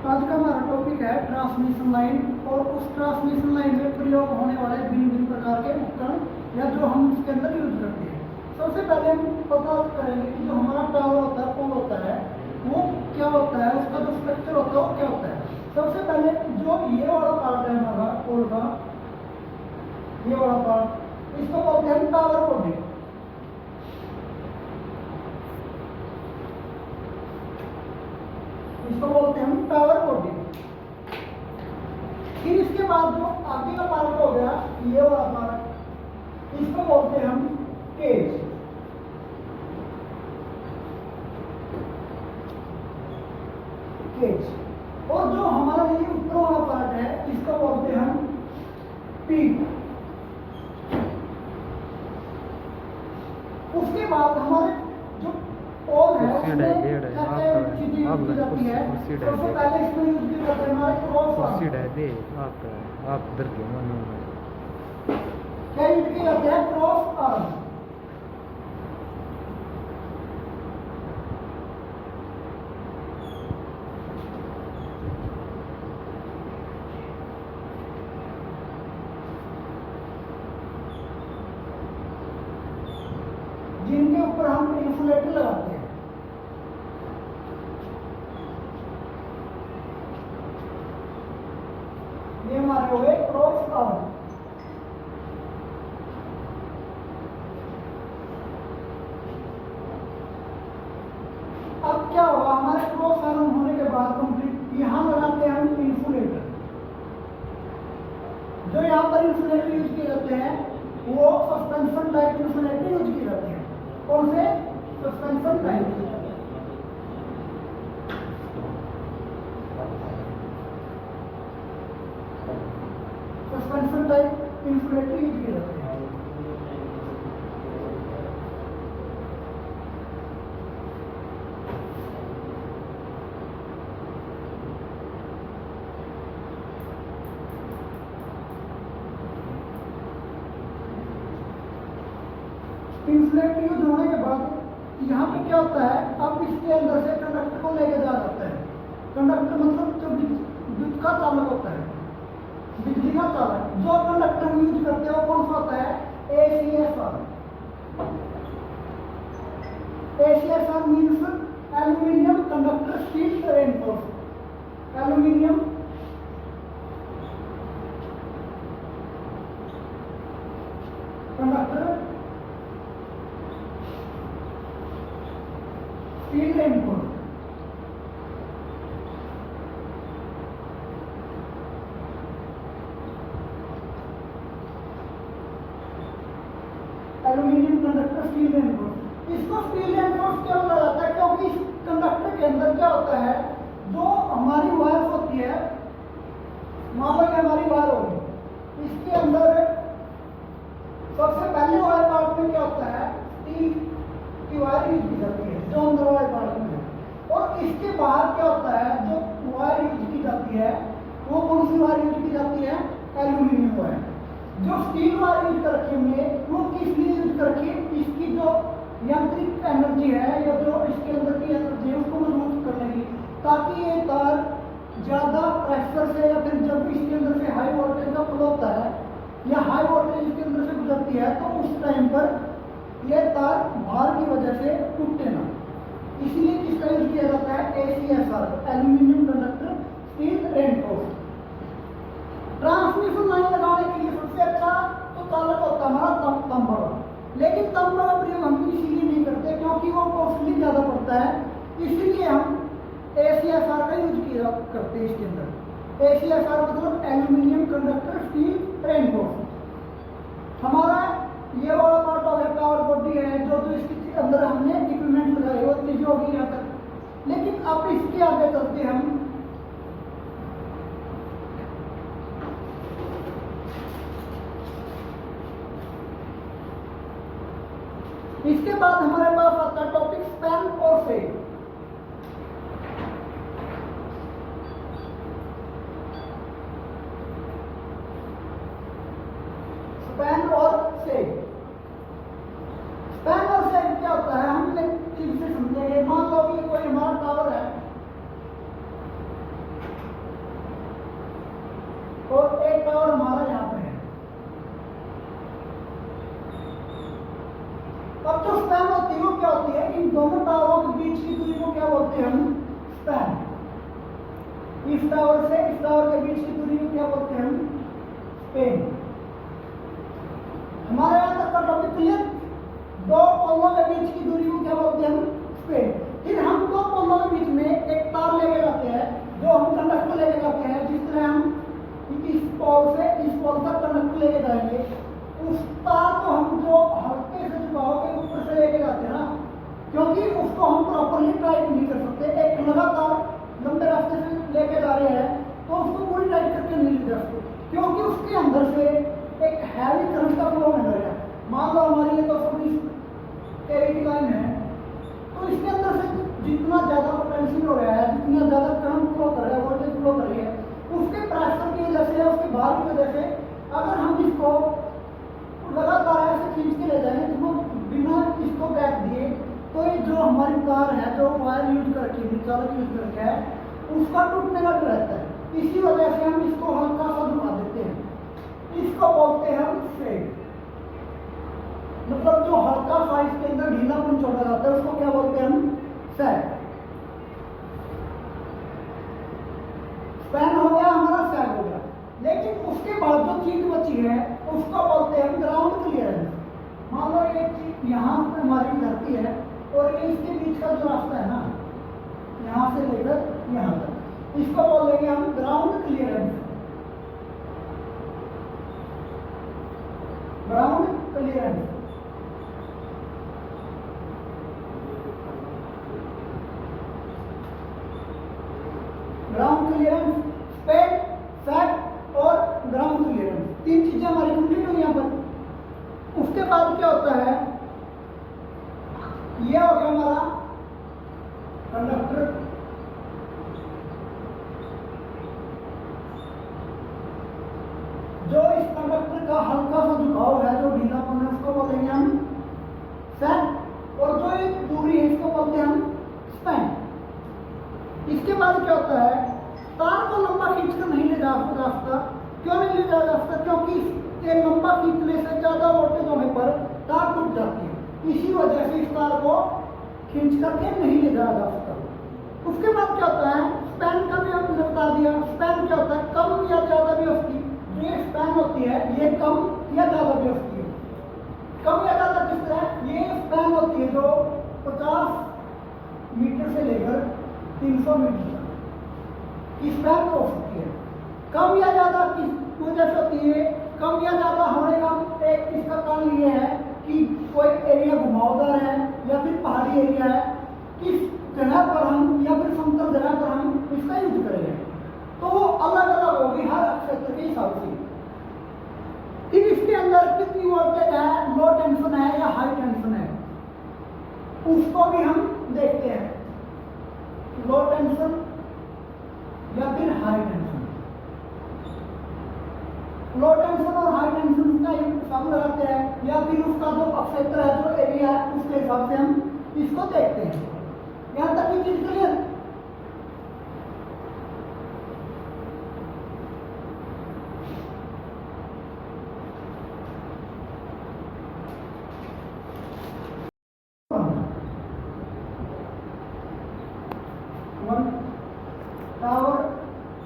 आज का हमारा टॉपिक है ट्रांसमिशन लाइन और उस ट्रांसमिशन लाइन में प्रयोग होने वाले भिन्न भिन्न प्रकार के उपकरण या जो हम इसके अंदर यूज करते हैं। सबसे पहले हम पता करेंगे कि जो हमारा टावर होता है, पोल होता है, वो क्या होता है, उसका जो स्ट्रक्चर होता है वो क्या होता है। सबसे पहले जो ये वाला पार्ट है हमारा पोल का, ये वाला पार्ट, इसको बोलते हैं टावर बॉडी। इसको बोलते हैं हम टावर बॉडी। फिर इसके बाद जो आगे का पार्ट हो गया, ये वाला पार्ट, इसको बोलते हैं हम केज। केज। और जो हमारा ये ऊपर वाला पार्ट है, इसको बोलते हैं हम पीक। उसके बाद हमारे जो पोल है उसमें सबसे पहले इसमें यूज की जाती है हमारे क्रॉस आर्म। आप इधर के क्या यूज की जाती है? Cross arm. जिनके ऊपर हम इंसुलेटर लगाते हैं। ये हमारे हो गए क्रॉस आर्म। अब क्या होगा, हमारे क्रॉस आर्म होने के बाद कंप्लीट यहां लगाते हैं हम इंसुलेटर। जो यहां पर इंसुलेटर यूज किए जाते हैं वो सस्पेंशन टाइप इंसुलेटर यूज किए जाते हैं। कौन से? Suspension type. Suspension type insulator use किए जाते हैं। इंसुलेटर यूज होने के बाद यहाँ पे क्या होता है, अब इसके अंदर से कंडक्टर को लेके जाया जाता है। कंडक्टर मतलब जो विद्युत का चालक होता है, बिजली का चालक। जो कंडक्टर हम यूज करते हैं वो कौन सा होता है? ACSR। ACSR means aluminium conductor steel reinforce. Aluminium conductor steel reinforce. Aluminium conductor steel reinforce. इसको स्टील रेनफोर्स क्यों बोला जाता है? क्योंकि इस कंडक्टर के अंदर क्या होता है, जो हमारी वायर होती है, मान लो कि हमारी वायर होगी, इसके अंदर सबसे पहले वायर पार्ट में क्या होता है? स्टील की वायर यूज की जाती है जो अंदर वायर पार्ट में है। और इसके बाहर क्या होता है, जो वायर यूज की जाती है वो कौन सी वायर यूज की जाती है? Aluminium wire. जो स्टील वायर यूज कर रखी हमने वो किस लिए यूज कर रखी है? इसकी जो यांत्रिक एनर्जी है या जो इसके अंदर की एनर्जी है उसको मजबूत करने की, ताकि ये तार ज्यादा प्रेशर से या फिर जब इसके अंदर से हाई वोल्टेज का फ्लो होता है या हाई वोल्टेज इसके अंदर से गुजरती है तो उस टाइम पर यह तार भार की वजह से टूटे ना। इसलिए किसका यूज किया जाता है? ACSR, aluminium conductor steel reinforce. Transmission line लगाने के लिए सबसे अच्छा तो चालक होता है हमारा तांबा। लेकिन तांबा का प्रयोग हम इसीलिए नहीं करते क्योंकि वो कॉस्टली ज्यादा पड़ता है, इसीलिए हम ACSR का यूज किया करते हैं इसके अंदर। ACSR मतलब एल्यूमिनियम कंडक्टर स्टील रेनफोर्स। हमारा ये वाला पार्ट हो गया पावर बॉडी है, जो जो इसके अंदर हमने इक्विपमेंट लगाए वो चीजें होगी यहाँ तक। लेकिन अब इसके आगे चलते हम इसके बाद हमारे पास आता है टॉपिक स्पैन और सेग। स्पैन और सेग। स्पैन और सेग क्या होता है, हमने ठीक से समझेंगे। मान लो कि कोई हमारा टावर है, टावर से इस टावर के बीच की दूरी को क्या बोलते हैं हम? स्पेन। हमारे यहाँ तक का टॉपिक क्लियर? दो पोलों के बीच की दूरी को क्या बोलते हैं हम? स्पेन। फिर हम दो पोलों के बीच में एक तार लेके जाते हैं, जो हम कंडक्टर लेके जाते हैं। जिस तरह हम इस पोल से इस पोल तक कंडक्टर लेके जाएंगे, उस तार को हम जो हल्के से झुकाव के ऊपर से लेके जाते हैं ना, क्योंकि उसको हम प्रॉपरली टाइट नहीं कर सकते। एक लगातार लंबे रास्ते से लेके जा रहे हैं तो उसको पूरी टाइट करके नहीं ले जा सकते, क्योंकि उसके अंदर से एक हैवी करंट का फ्लो मिल रहा है। मान लो हमारी ये 220 kV लाइन है, तो इसके अंदर से जितना ज्यादा पोटेंशियल हो रहा है, जितना ज्यादा करंट फ्लो कर रहा है, वोल्टेज फ्लो कर रही है, उसके प्रेशर की वजह से, उसके भार की वजह से अगर हम इसको लगातार ऐसे खींच के ले जाएंगे तो बिना इसको गैप दिए, तो ये जो हमारी तार है, जो वायर यूज करके चालक यूज करके है, उसका टूटने का डर रहता है। इसी वजह से हम इसको हल्का सा झुका देते हैं। इसको बोलते हैं हम फेड। मतलब जो हल्का सा इसके अंदर ढीलापन छोड़ा जाता है उसको क्या बोलते हैं हम? सैग। स्पैन हो गया हमारा, सैग हो गया। लेकिन उसके बाद जो चीज बची है उसको बोलते हैं हम ग्राउंड क्लियरेंस। मान लो ये चीज यहाँ पे हमारी धरती है और ये इसके बीच का जो रास्ता है ना, यहाँ से लेकर यहाँ तक, इसको बोलेंगे हम ground clearance. Ground clearance. Ground clearance, span, sag और ग्राउंड क्लियरेंस, तीन चीजें हमारी कंप्लीट हुई यहाँ पर। उसके बाद क्या होता है, ये हो गया हमारा कंडक्टर। जो इस कंडक्टर का हल्का सा झुकाव है, जो ढीलापन है, उसको बोलेंगे हम सैग। और जो एक दूरी है इसको बोलते हैं हम स्पैन। इसके बाद क्या होता है, तार को लंबा खींचकर नहीं ले जा सकता। क्यों नहीं ले जा सकता? क्योंकि ये लंबा खींचने से ज्यादा वोल्टेज होने पर तार टूट जाती है। इसी वजह से इस तार को खींच करके नहीं ले जाया जा सकता। उसके बाद क्या होता है, स्पैन का भी हमने बता दिया। स्पैन क्या होता है, कम या ज्यादा भी होती है। जो ये स्पैन होती है ये कम या ज्यादा भी होती है। कम या ज्यादा किस तरह, ये स्पैन होती है जो 50 मीटर से लेकर 300 मीटर तक इस स्पैन हो सकती है। कम या ज्यादा किस वजह से होती है? कम या ज्यादा होने का एक इसका कारण ये है कि कोई एरिया घुमावदार है या फिर पहाड़ी एरिया है, किस जगह पर हम या फिर समतल जगह पर हम इसका यूज करेंगे, तो वो अलग अलग होगी हर क्षेत्र के हिसाब से। फिर इसके अंदर कितनी वोल्टेज है, लो टेंशन है या हाई टेंशन है, उसको भी हम देखते हैं। लो टेंशन या फिर हाई टेंशन। लो टेंशन और हाई टेंशन का हिसाब लगाते हैं, या फिर उसका जो क्षेत्र है, जो एरिया है, उसके हिसाब से हम इसको देखते हैं। यहाँ तक की चीज क्लियर? टावर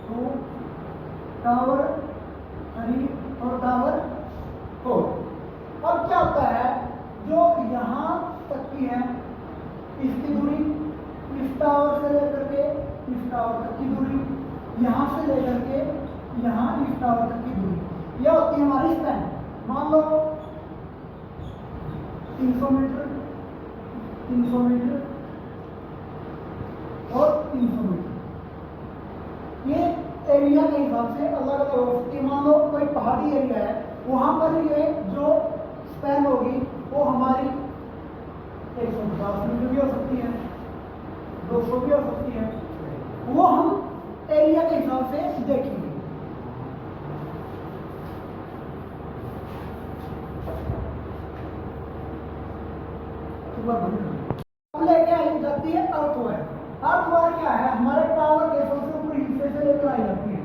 2, टावर 3 और टावर 4। अब क्या होता है, जो यहाँ तक की है इसकी दूरी, इस टावर से लेकर के इस टावर तक की दूरी, यहाँ से लेकर के यहाँ इस टावर तक की दूरी, यह होती है हमारी स्पैन। मान लो 300 मीटर, 300 मीटर और 300 मीटर। ये एरिया के हिसाब से अलग अलग हो सकती है। मान लो कोई पहाड़ी एरिया है, वहां पर ये जो स्पैन होगी वो हमारी 150 मीटर भी हो सकती है, 200 भी हो सकती है। वो हम एरिया के हिसाब से देखेंगे। अब लेके आई जाती है अर्थवायर। अर्थवायर क्या है, हमारे टावर के सबसे ऊपरी हिस्से से लेकर आई जाती है।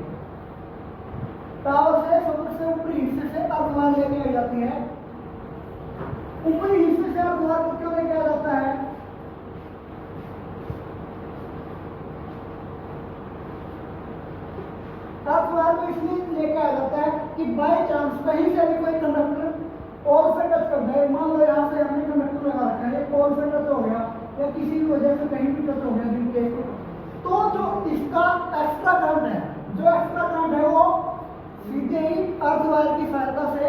टावर से सबसे ऊपरी हिस्से से अर्थवायर लेके आई जाती है। ऊपरी हिस्से से अर्थवायर को क्यों लेके आ जाता है? अर्थ वायर को इसलिए लेके आ जाता है कि बाय चांस कहीं से भी कोई कंडक्टर पोल से टच कर जाए। मान लो यहाँ से हमने कंडक्टर लगा रखा है, पोल से टच हो गया या किसी भी वजह से कहीं भी टच हो गया जिनके, तो जो इसका एक्स्ट्रा करंट है, जो एक्स्ट्रा करंट है वो सीधे ही अर्थ वायर की सहायता से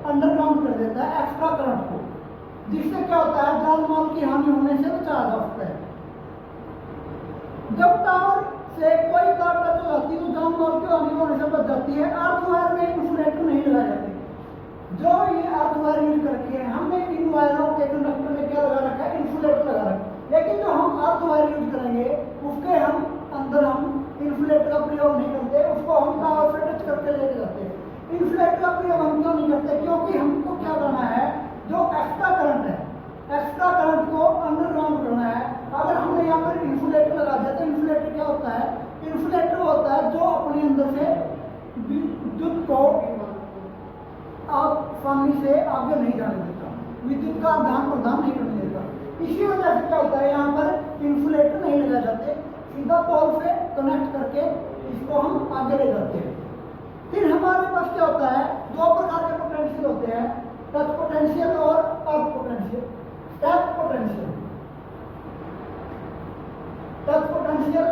अंडरग्राउंड कर देता है एक्स्ट्रा करंट को, जिससे क्या होता है जान माल की हानि होने से बचाया जा सकता है। जब टावर से कोई तार टच हो जाती है तो जान माल की हानि होने से बच जाती है। अर्थ वायर में इंसुलेटर नहीं लगाए जाते। जो ये अर्थ वायर यूज करके है, हमने इन वायरों के कंडक्टर में क्या लगा रखा है, इंसुलेटर लगा रखा है। लेकिन जो हम अर्थ वायर यूज करेंगे उसके अंदर हम इंसुलेटर का प्रयोग नहीं करते, उसको हम टावर से टच करके लेके जाते हैं। इंसुलेटर का प्रयोग हम क्यों नहीं करते, क्योंकि हमको क्या करना है, जो एक्स्ट्रा करंट है, एक्स्ट्रा करंट को अंडरग्राउंड करना है। अगर हमने यहाँ पर इंसुलेटर लगा दिया तो इंसुलेटर क्या होता है, इंसुलेटर होता है जो अपने अंदर से विद्युत को आसानी से आगे नहीं जाने देता, विद्युत का आदान प्रदान नहीं करने देता। इसी वजह से क्या होता है, यहाँ पर इंसुलेटर नहीं लगाए जाते, सीधा पोल से कनेक्ट करके इसको हम आगे ले जाते हैं। फिर हमारे पास क्या होता है, दो प्रकार के पोटेंशियल होते हैं, टच पोटेंशियल और earth potential. Touch potential, touch potential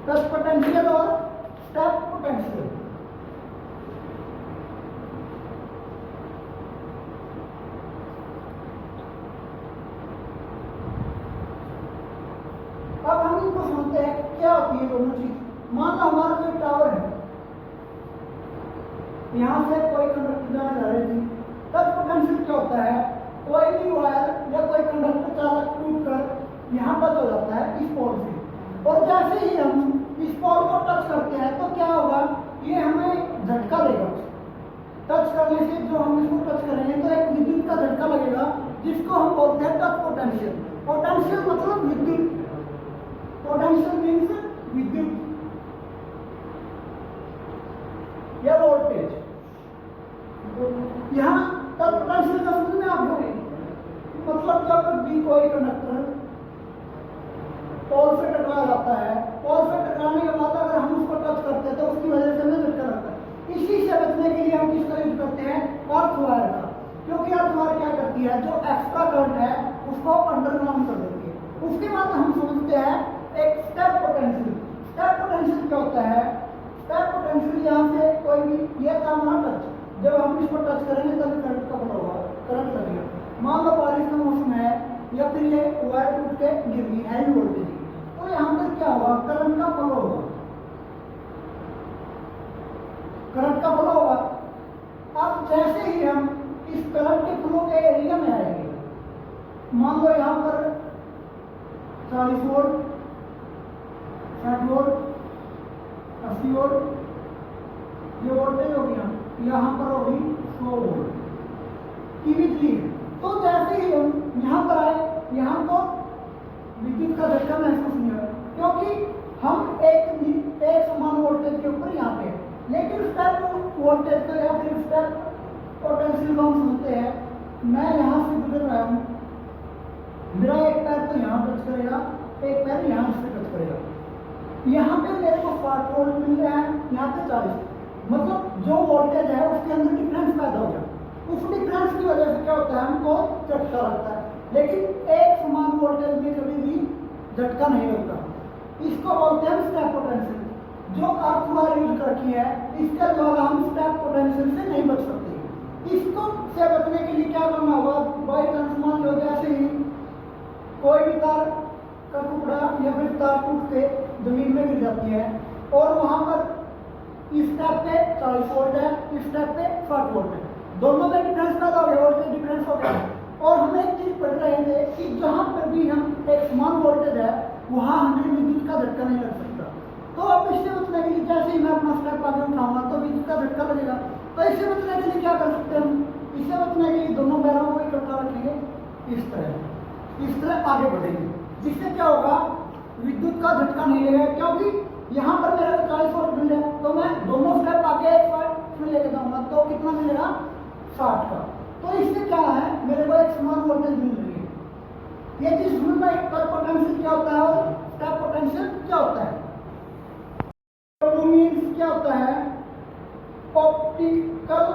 touch potential और स्टेप पोटेंशियल। अब हम इनको समझते हैं क्या होती है दोनों चीज। मान लो हमारा कोई टावर है, यहां से कोई कंडक्टर जाने जा रही थी। टच पोटेंशियल क्या होता है, कोई भी वायर या कोई कंडक्टर चालक टूट कर यहां टच हो जाता है इस पोल से, और जैसे ही हम इस पोल को टच करते हैं तो क्या होगा, ये हमें झटका देगा। टच करने से जो हम इसको टच करेंगे तो एक विद्युत का झटका लगेगा, जिसको हम बोलते हैं टच पोटेंशियल। पोटेंशियल मतलब विद्युत, पोटेंशियल मीन्स विद्युत या वोल्टेज। यहाँ टच पोटेंशियल का समझ में आपको, मतलब जब भी कोई कंडक्टर पोल से टकरा जाता है, पोल से टकराने के बाद अगर हम उसको टच करते हैं तो उसकी वजह से हमें झटका लगता है। इसी से बचने के लिए हम किसका यूज करते हैं, अर्थ वायर का, क्योंकि अर्थ वायर क्या करती है, जो एक्स्ट्रा करंट है उसको अंडरग्राउंड कर देती है। उसके बाद हम समझते हैं एक स्टेप पोटेंशियल। स्टेप पोटेंशियल क्या होता है, स्टेप पोटेंशियल यहाँ से कोई भी ये था हमारा टच, जब हम इसको टच करेंगे तभी करंट का फ्लो होगा, करंट लगेगा। मान लो बारिश का मौसम है या फिर ये वायर टूट के गिर गई, हैवी वोल्टेज, तो यहाँ पर क्या होगा, करंट का फ्लो होगा, करंट का फ्लो होगा। अब जैसे ही हम इस करंट के फ्लो के एरिया में आएंगे, मान लो यहाँ पर 40 वोल्ट, 60 वोल्ट, 80 वोल्ट ये वोल्टेज हो गया, यहाँ पर होगी 100 वोल्ट की बिजली है। तो जैसे ही हम यहाँ पर आए, यहाँ को विद्युत का झटका महसूस नहीं होगा, क्योंकि हम एक समान वोल्टेज के ऊपर यहाँ पे, लेकिन स्टेप वोल्टेज को या फिर स्टेप पोटेंशियल को हम समझते हैं। मैं यहाँ से गुजर रहा हूँ, मेरा एक पैर तो यहाँ टच करेगा, एक पैर यहाँ से टच करेगा, यहाँ पे मेरे को 60 वोल्ट मिल रहा है, यहाँ पे 40, मतलब जो वोल्टेज है उसके अंदर डिफरेंस पैदा हो जाए। उस डिफरेंस की वजह से क्या होता है, हमको झटका लगता है, लेकिन एक समान वोल्टेज में कभी भी झटका नहीं लगता। इसको बोलते हैं स्टेप पोटेंशियल। जो अर्थ वायर यूज करती है, इसके द्वारा हम स्टेप पोटेंशियल से नहीं बच सकते। इसको से बचने के लिए क्या करना होगा, बाई चांस मान लो जैसे ही कोई भी तार का टुकड़ा या फिर तार टूट के जमीन में गिर जाती है और वहां पर इस स्टेप पे 40 वोल्ट है, इस स्टेप पे 60 वोल्ट है, दोनों में डिफरेंस पैदा हो गया, वोल्टेज डिफरेंस हो गया। और हम एक चीज पढ़ रहे थे कि जहां पर भी हम एक समान वोल्टेज है वहां हमें विद्युत का झटका नहीं लग सकता। तो अब इससे बचने के लिए जैसे ही मैं अपना स्टेप आगे उठाऊंगा तो विद्युत का झटका लगेगा। तो इससे बचने के लिए क्या कर सकते हैं हम, इससे बचने के लिए दोनों पैरों को इकट्ठा रखेंगे, इस तरह आगे बढ़ेंगे, जिससे क्या होगा, विद्युत का झटका नहीं लगेगा। क्योंकि यहाँ पर मेरा 40 वोल्ट मिल रहा है, तो मैं दोनों स्टेप आगे एक साइड में लेके जाऊंगा तो कितना मिलेगा, 60 का। तो इससे क्या है, मेरे को एक समान वोल्टेज मिल रही है। ये चीज समझ में, कट पोटेंशियल क्या होता है और स्टेप पोटेंशियल क्या होता है। तो मीन्स क्या होता है, optical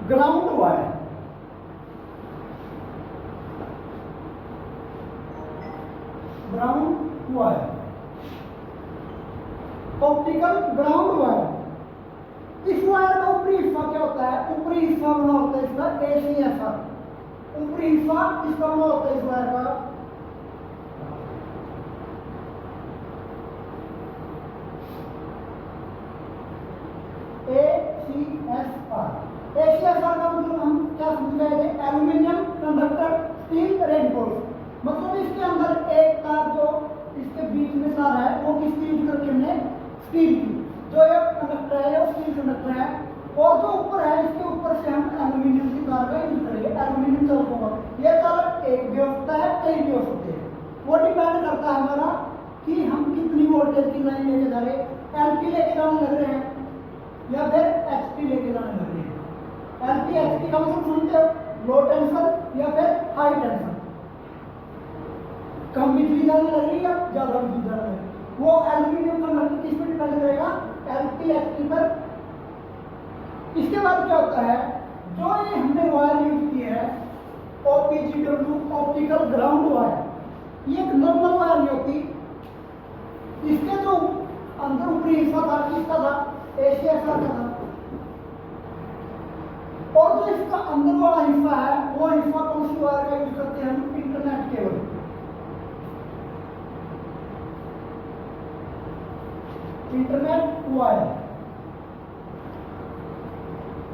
ground wire, optical ground wire. इस वायर का ऊपरी हिस्सा क्या होता है, ऊपरी हिस्सा बना होता है इसका ACSR, ऊपरी हिस्सा इसका बना होता है इस वायर का ACSR। ACSR का मतलब हम क्या समझ गए थे, एल्यूमिनियम कंडक्टर स्टील रेनफोर्स। मतलब इसके अंदर एक तार जो इसके बीच में तार है वो किसकी यूज करके हमने, स्टील की। जो ये कंडक्टर है वो स्टील कंडक्टर है, और जो ऊपर है इसके ऊपर से हम एल्यूमिनियम की तार का यूज करेंगे। एल्यूमिनियम चालक होगा, ये चालक एक भी हो सकता है, कई भी हो सकते हैं। वो डिपेंड करता है हमारा कि हम कितनी वोल्टेज की लाइन लेके जा रहे हैं, LP लेके जाने लग रहे हैं या फिर HP लेके जाने लग रहे हैं। LP HP का मतलब समझते हो, लो टेंशन या फिर हाई टेंशन, कम बिजली जाने लग रही है या ज्यादा बिजली जाने लग रही है। वो एल्यूमिनियम कंडक्टर किस पर डिपेंड करेगा, LP HP पर। इसके बाद क्या होता है, जो ये हमने वायर यूज की है OPGW, ऑप्टिकल ग्राउंड वायर, ये एक नॉर्मल वायर नहीं होती। इसके जो अंदर ऊपरी हिस्सा था किसका था, ACSR का था, और जो इसका अंदर वाला हिस्सा है वो हिस्सा कौन सी वायर का यूज करते हैं हम, इंटरनेट केबल। इंटरनेट वायर,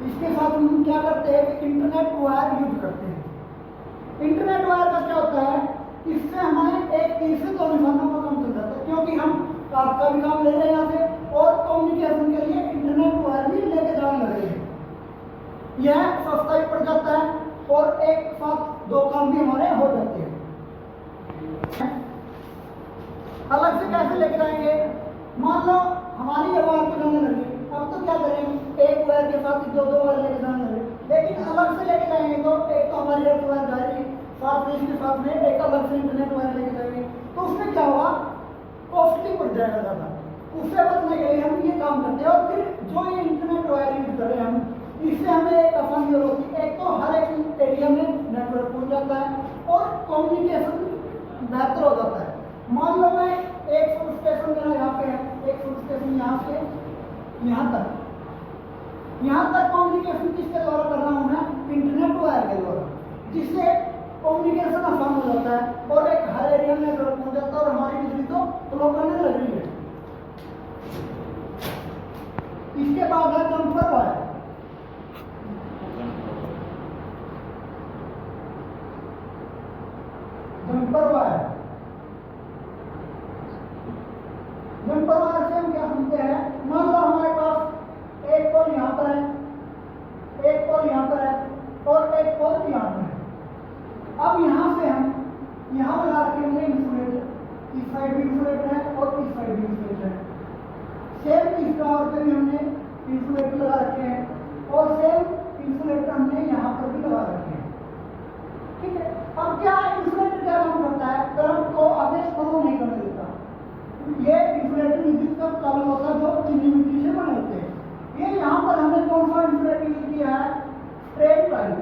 इसके साथ हम क्या करते हैं कि इंटरनेट वायर यूज करते हैं। इंटरनेट वायर का क्या होता है, इससे हमें एक तीर से दो निशानों का काम चल जाता है, क्योंकि हम आपका भी काम ले रहे हैं यहाँ से और कम्युनिकेशन के लिए इंटरनेट वायर भी लेके जाने लगे हैं। यह सस्ता भी पड़ जाता है और एक साथ दो काम भी हमारे हो जाते हैं। अलग से कैसे लेके जाएंगे, मान लो हमारी ये वायर को जाने लगी, अब तो क्या करेंगे, एक वायर के साथ दो वायर लेके जाने लगे। लेकिन अलग से लेके जाएंगे तो एक तो हमारी एक वायर जाएगी, साथ में इसके साथ में एक अलग से इंटरनेट वायर लेके जाएंगे, तो उसमें क्या होगा, कॉस्टली पड़ जाएगा ज़्यादा। उससे बचने के लिए हम ये काम करते हैं, और फिर जो ये इंटरनेट वायर यूज कर रहे हैं हम, इससे हमें एक आसानी होती है, एक तो हर एक एरिया में नेटवर्क पहुंच जाता है और कम्युनिकेशन बेहतर हो जाता है। मान लो मैं एक सब स्टेशन मेरा यहाँ पे है, एक सब स्टेशन यहाँ से यहाँ तक कम्युनिकेशन किसके द्वारा कर रहा हूँ मैं, इंटरनेट वायर के द्वारा, जिससे कम्युनिकेशन आसान हो जाता है और एक हर एरिया में नेटवर्क पहुंच जाता है और हमारी बिजली तो फ्लो करने लग रही है। इसके बाद है जम्पर वायर। जम्पर वायर से हम क्या समझते हैं, मान लो हमारे पास एक पोल यहाँ पर है, एक पोल यहाँ पर है और एक पोल यहाँ पर है। अब यहाँ से हम यहाँ लगा रखे होंगे इंसुलेटर, इस साइड भी इंसुलेटर है और इस साइड भी इंसुलेटर है। सेम इस टावर पे भी हमने इंसुलेटर लगा रखे हैं और सेम इंसुलेटर हमने यहाँ पर भी लगा रखे हैं। ठीक है, अब क्या इंसुलेटर क्या काम करता है, करंट को आगे फ्लो नहीं करने देता। ये इंसुलेटर विद्युत का कारण होता है जो चीनी मिट्टी से बने होते हैं। ये यहाँ पर हमने कौन सा इंसुलेटर यूज किया है, straight pipe.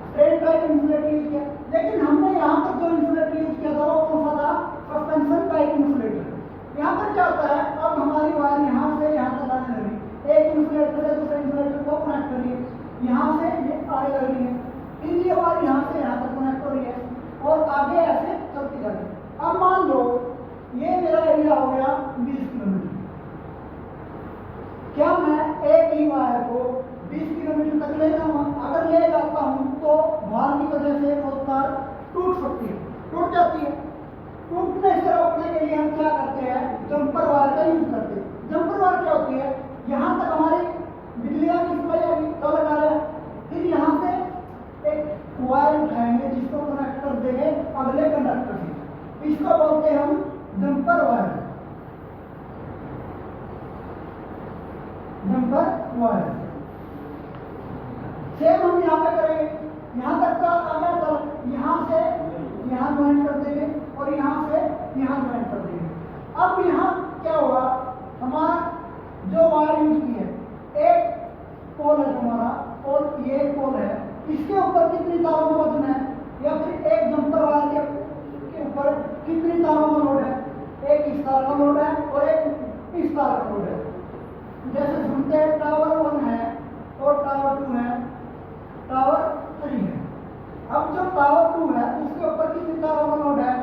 Straight pipe insulator use किया, लेकिन हमने यहाँ पर जो इंसुलेटर यूज किया था वो कौन सा था, सस्पेंशन पाइप इंसुलेटर। यहाँ पर क्या होता है, अब हमारी वायर यहाँ से यहाँ तक आने लगी, एक इंसुलेटर से दूसरे इंसुलेटर को कनेक्ट करिए, यहाँ से ये आने लग रही है, फिर ये वायर यहाँ से यहाँ तक कनेक्ट हो रही है और आगे ऐसे चलती जा रही है। अब मान लो ये मेरा एरिया हो गया 20 किलोमीटर, क्या मैं एक ही वायर को 20 किलोमीटर तक ले जाऊंगा? अगर ले जाता हूं तो भार की वजह से वो तार टूट सकती है, टूट जाती है। टूटने से रोकने के लिए हम क्या करते हैं, जम्पर वायर का यूज करते हैं। जम्पर वायर क्या होती है, यहाँ तक हमारी बिजली की सप्लाई होगी तो लगा रहे हैं, फिर यहाँ से एक वायर उठाएंगे जिसको इसको बोलते हैं हम dumper wire. Dumper wire same हम यहाँ पे करेंगे। यहाँ तक का अगर तो यहाँ से यहाँ ज्वाइन कर देंगे और यहाँ से यहाँ ज्वाइन कर देंगे। अब यहाँ क्या होगा, हमारा जो वायर यूज की है, एक पोल है हमारा, पोल ये एक पोल है, इसके ऊपर कितनी तारों का वजन है, या फिर एक डंपर वायर के ऊपर कितनी तारों का लोड है, एक इस तार का लोड है और एक इस तार का लोड है। जैसे सुनते हैं टावर 1 है और टावर 2 है, टावर 3 है। अब जो टावर 2 है उसके ऊपर कितनी तारों का लोड है,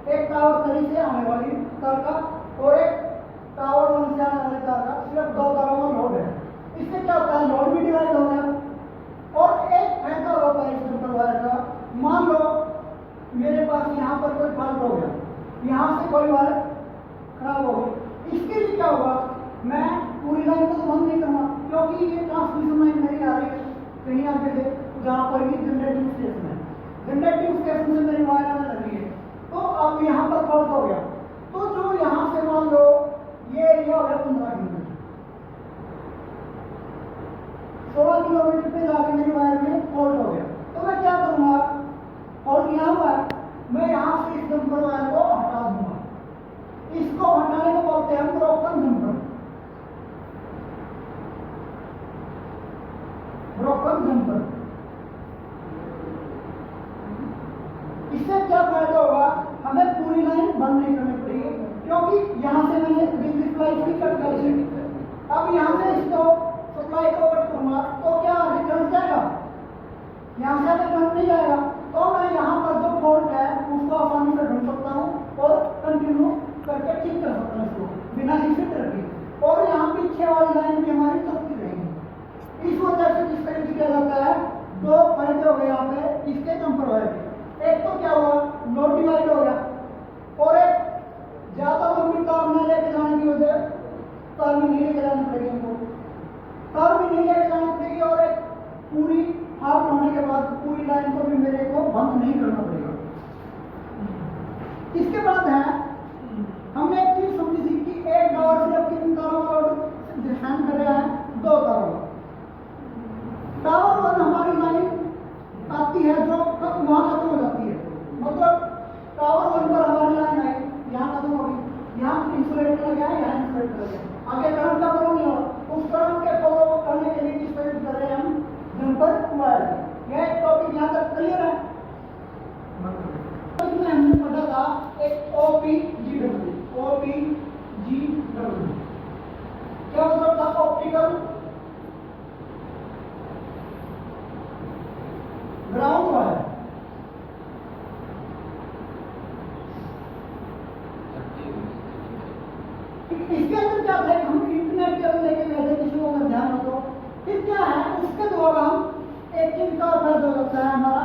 एक टावर 3 से आने वाली तार का और एक टावर 1 से आने वाली तार का, सिर्फ 2 तारों का लोड है। इससे क्या होता है, लोड भी डिवाइड हो गया। और एक फायदा होता है इस डंपर वायर का, मान लो मेरे पास यहाँ पर कोई फॉल्ट हो गया, यहाँ से कोई वायर खराब हो गई, इसके लिए क्या होगा, मैं पूरी लाइन को तो बंद नहीं करूँगा, क्योंकि ये ट्रांसमिशन लाइन मेरी आ रही है कहीं आगे से, जहाँ पर भी जनरेटिंग स्टेशन है, जनरेटिंग स्टेशन से मेरी वायर आने लगी है। तो अब यहाँ पर फॉल्ट हो गया, तो जो यहाँ से मान लो ये एरिया हो गया 15 किलोमीटर, 16 किलोमीटर पे जाके मेरी वायर में फॉल्ट हो गया। तो मैं क्या करूँगा, फॉल्ट यहाँ हुआ है, मैं यहाँ से इस डंपर वायर को हटा दूंगा। इसको हटाने को बोलते हैं हम ब्रोकन डंपर। ब्रोकन डंपर, इससे क्या फायदा होगा, हमें पूरी लाइन बंद नहीं करनी पड़ेगी, क्योंकि यहाँ से मैंने बिजली सप्लाई की कट कर दी। अब यहाँ से इसको सप्लाई को कट करूंगा तो क्या आगे करंट जाएगा, यहाँ से आगे करंट नहीं जाएगा। तो मैं यहाँ पर जो फॉल्ट है उसको आसानी से ढूंढ सकता हूँ और कंटिन्यू करके ठीक कर सकता हूँ इसको बिना किसी तरह की। और यहाँ पीछे वाली लाइन भी हमारी चलती रहेगी। इस वजह से किस तरीके से किया जाता है, 2 फायदे हो गए यहाँ पे इसके डंपर वायर के। एक तो क्या हुआ, लोड डिवाइड हो गया, और एक ज्यादा लंबी तार न लेके जाने की वजह, तार में नहीं लेके जानी पड़ेगी हमको, तार भी नहीं लेके जानी पड़ेगी, और एक पूरी हाफ होने के बाद पूरी लाइन को भी मेरे को बंद नहीं करना पड़ेगा। इसके बाद है, हमने एक चीज समझी थी कि एक टावर से अब कितनी तारों का लोड हैंड कर रहा है, 2 तारों का। टावर 1 हमारी लाइन आती है जो वहां खत्म हो जाती है, मतलब टावर 1 पर हमारी लाइन आई, यहाँ खत्म हो गई, यहाँ इंसुलेट कर गया, यहाँ इंसुलेट कर गया, आगे करंट का फ्लो नहीं होगा। उस करंट के फ्लो करने के लिए किस तरह कर रहे हैं हम, डंपर वायर। यह एक टॉपिक यहाँ तक क्लियर है। इसमें हमने पढ़ा था एक OPGW, OPGW क्या मतलब था, ऑप्टिकल ग्राउंड वायर। इसके अंदर क्या था, हम इंटरनेट केबल लेके गए थे, किसी को अगर ध्यान हो तो, फिर क्या है उसके द्वारा हम एक चीज का फायदा होता है हमारा,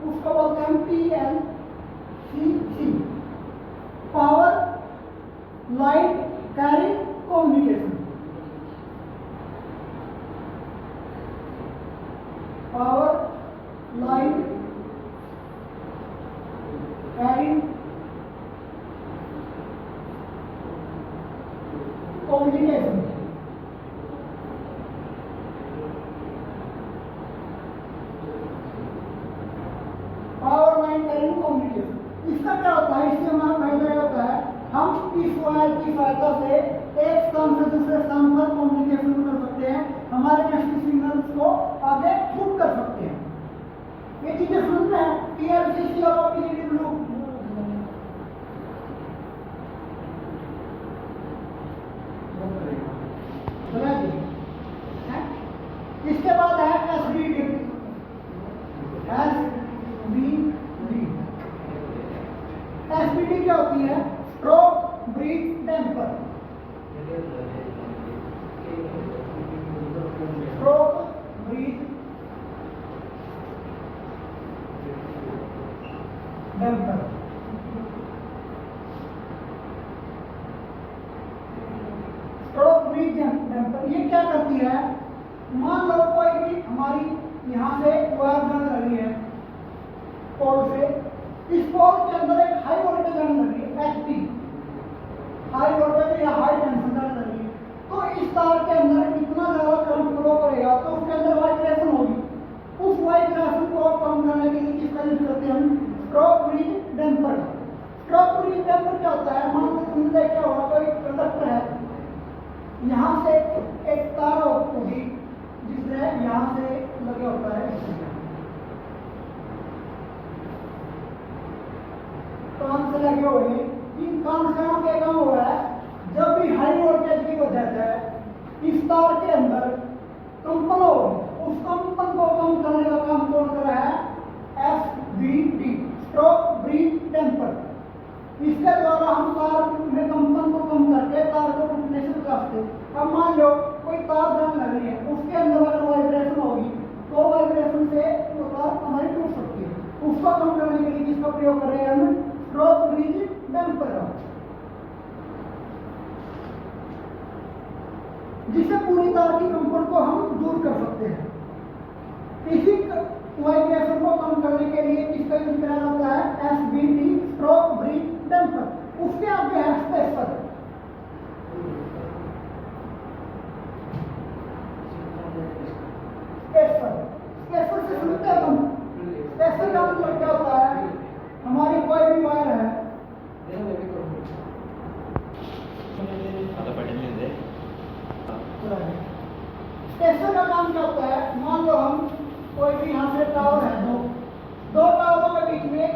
उसको बोलते हैं PLCC, power line carrying communication. Power line carrying communication. Power line carrying communication, इसका क्या होता है, इससे हमारा फायदा क्या होता है, हम इस वायर की सहायता से एक स्थान से दूसरे स्थान पर कम्युनिकेशन कर सकते हैं, हमारे नेशनल सिग्नल्स को आगे शूट कर सकते हैं। ये चीजें समझ रहे हैं, PLCC और OPGW। इसके बाद है SBD। SBD क्या होती है, stroke breath damper. Stroke breath damper. Stroke breath damper ये क्या करती है, मान लो कोई भी हमारी यहाँ से वायर जाने लगी है पोल से, इस पोल के अंदर एक हाई वोल्टेज आने लगी है, या हाई टेंशन डाल रही है, तो इस तार के अंदर इतना ज़्यादा करंट फ्लो करेगा तो उसके अंदर वाइब्रेशन होगी। उस वाइब्रेशन को कम करने के लिए किसका यूज करते हैं हम? Stroke bridge damper. Stroke bridge damper क्या होता है? मान लो तुमने देखा होगा कोई कंडक्टर है, यहाँ से एक तार होगी जिससे यहाँ से लगे होता है कान से लगे हुए, इन कान से क्या काम हुआ है? जब भी हाई वोल्टेज की वजह से इस तार के अंदर कंपन हो, उस कंपन को कम करने का काम कौन कर रहा है? SBD, stroke bridge damper. इसके द्वारा हम तार में कंपन को कम करके तार को टूटने से बचा सकते। अब मान लो कोई तार जंग लग रही है, उसके अंदर अगर वाइब्रेशन होगी तो वाइब्रेशन से वो तार हमारी टूट सकती है। उसको कम करने के लिए किसका प्रयोग करेंगे हम? स्ट्रोक ब्रिज डैम्पर का, जिससे पूरी तार की कंपन को हम दूर कर सकते हैं। इसी वाइब्रेशन को कम करने के लिए किसका यूज किया जाता है? SBD, stroke bridge damper. उसके आगे है स्पेसर। स्पेसर से सुनते हैं हम। स्पेसर का मतलब क्या होता है? हमारी कोई भी वायर है, स्पेसर का काम क्या होता है? मान लो हम कोई भी यहाँ से टावर है, दो टावरों के बीच में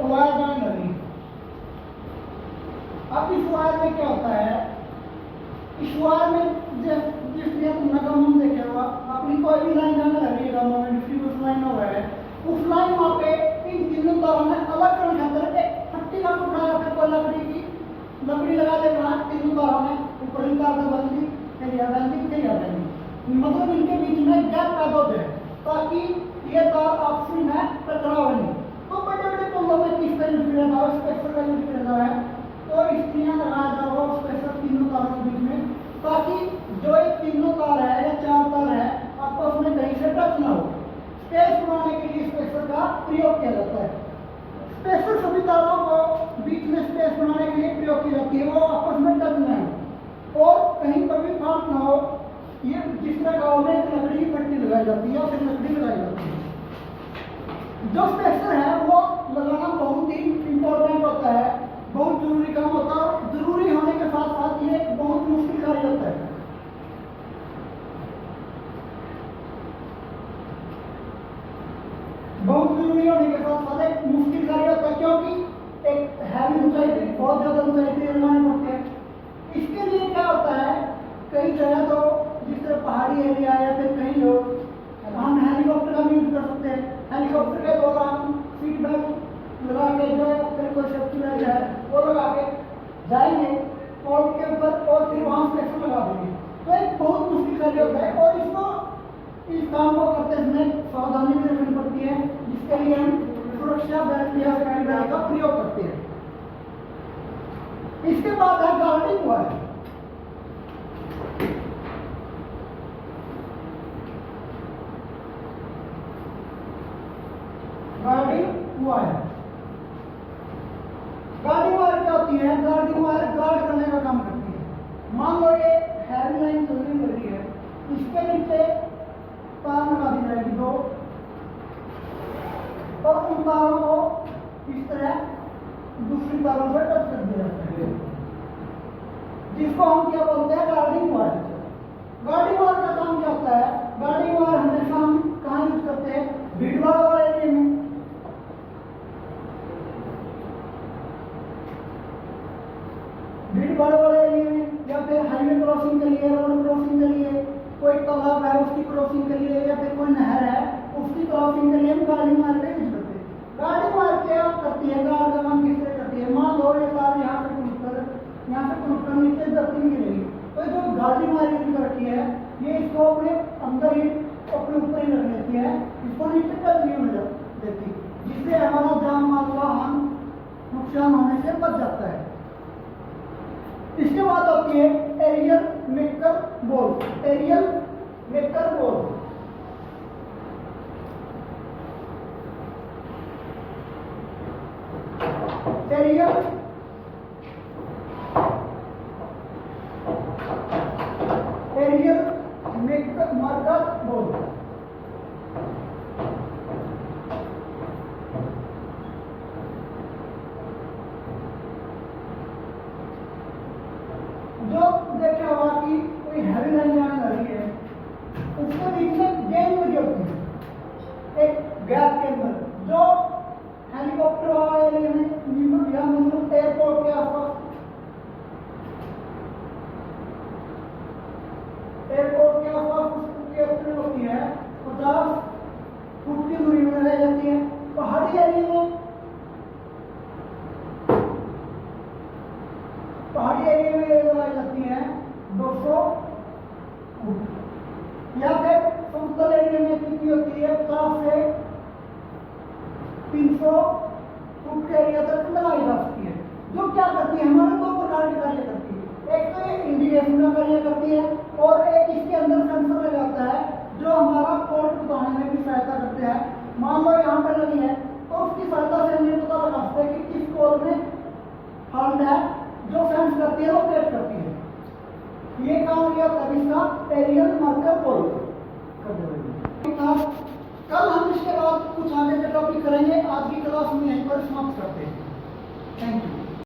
वायर जॉइन लगी। अब इस वायर में क्या होता है? इस वायर में जिसमें तुमने गम देखे होगा, अपनी कोई भी लाइन जॉइन लग रही है, गम में डिस्ट्रीब्यूशन लाइन हो रहा है, उस लाइन वहाँ पे इन तीनों तारों में अलग करंट अंदर एक फट्टी का टुकड़ा या फिर कोई लकड़ी लगा देना तीनों तारों में, ऊपरी तार से बंदी फिर यह बंदी फिर यह बंदी, मतलब इनके बीच में गैप पैदा हो जाए ताकि ये तार आपसी में टकराव नहीं। तो बड़े बड़े पुलों में किसका यूज किया जाता है? स्पेसर का यूज किया जाता है। तो स्त्रियां लगाया जाएगा स्पेसर तीनों तारों के बीच में, ताकि जो ये तीनों तार है या चार तार है आपस में कहीं से टच ना हो। स्पेस बनाने के लिए स्पेसर का प्रयोग किया जाता है। स्पेसर सभी तारों को बीच में स्पेस बनाने के लिए प्रयोग की जाती है, वो आपस में टच ना हो और कहीं पर भी फाल्ट ना हो। ये जिसमें गाँव में एक लकड़ी की पट्टी लगाई जाती है और फिर लकड़ी लगाई जाती है। जो स्पेसर है वो लगाना बहुत ही इंपॉर्टेंट होता है, बहुत जरूरी काम होता है और जरूरी होने के साथ साथ ये एक बहुत मुश्किल कार्य होता है। बहुत जरूरी होने के साथ साथ एक मुश्किल कार्य होता है, क्योंकि एक हैवी ऊंचाई पे बहुत ज्यादा ऊंचाई पे लगाने पड़ते हैं। इसके लिए क्या होता है? कई जगह तो जिस तरह पहाड़ी एरिया या फिर कहीं लोग हम हेलीकॉप्टर का भी यूज कर सकते हैं। हेलीकॉप्टर के दौरान सीट बेल्ट लगा के जो फिर कोई सेफ्टी बेल्ट है वो लगा के जाएंगे पोल के ऊपर और फिर वहां स्पेसर लगा देंगे। तो एक बहुत मुश्किल कार्य होता है और इसको इस काम को करते समय सावधानी भी रखनी पड़ती है, जिसके लिए हम सुरक्षा बेल्ट या सेफ्टी बेल्ट का प्रयोग करते हैं। इसके बाद है गार्डिंग वायर। गार्डिंग वायर क्या होती है? गार्डिंग वायर गार्ड करने का काम करती है। मान लो ये हैवी लाइन चल रही है, इसके नीचे तार लगा दी जाएगी दो, और उन तारों को इस तरह दूसरी तारों से टच कर दिया जाता है, जिसको हम क्या बोलते हैं? Guarding wire. गार्डिंग वायर का काम क्या होता है? गार्डिंग वायर हमेशा हम कहाँ यूज करते हैं? भीड़ भाड़ वाले एरिया में। भीड़ भाड़ वाले एरिया में या फिर हाईवे क्रॉसिंग के लिए, रोड क्रॉसिंग के लिए, कोई तालाब है उसकी क्रॉसिंग के लिए या फिर कोई नहर है उसकी क्रॉसिंग के लिए हम गार्डिंग वायर का यूज करते हैं। गार्डिंग वायर क्या करती है? गार्ड का काम किस तरह करती है? मान लो ये तार यहाँ से टूटकर नीचे धरती में गिरेगी, तो जो गार्डिंग वायर यूज करती है ये इसको अपने अंदर ही अपने ऊपर ही रख लेती है, इसको नीचे टच नहीं मिल देती, जिससे हमारा जान माल का हम नुकसान होने से बच जाता है। इसके बाद होती है एरियल मेकर बोल। एरियल मेकर बोल एरियल अंदर जो हेलीकॉप्टर वाला एरिया में या मतलब एयरपोर्ट के आसपास, एयरपोर्ट के आसपास उसकी अपनी होती है 50 फुट की दूरी में रह जाती है। पहाड़ी एरिया में, पहाड़ी एरिया में ये लगाई जाती है 200 फुट। या फिर समतल एरिया में कितनी होती है 50 से 300 फुट के एरिया तक लगाई जा सकती है। जो क्या करती है, हमारे दो प्रकार के कार्य करती है। एक तो ये इंडिकेशन का कार्य करती है और एक इसके अंदर सेंसर लगाता है जो हमारा कोड बताने में भी सहायता करते हैं। मान लो यहाँ पर लगी है तो उसकी सहायता से हम ये पता लगा सकते हैं कि किस कोड में फॉल्ट है, जो सेंस करती है, लोकेट करती है। ये काम किया तब इसका एरियल मार्कर कोड कर देंगे। कल हम इसके बाद कुछ आगे के टॉपिक करेंगे। आज की क्लास में यहीं पर समाप्त करते हैं। Thank you.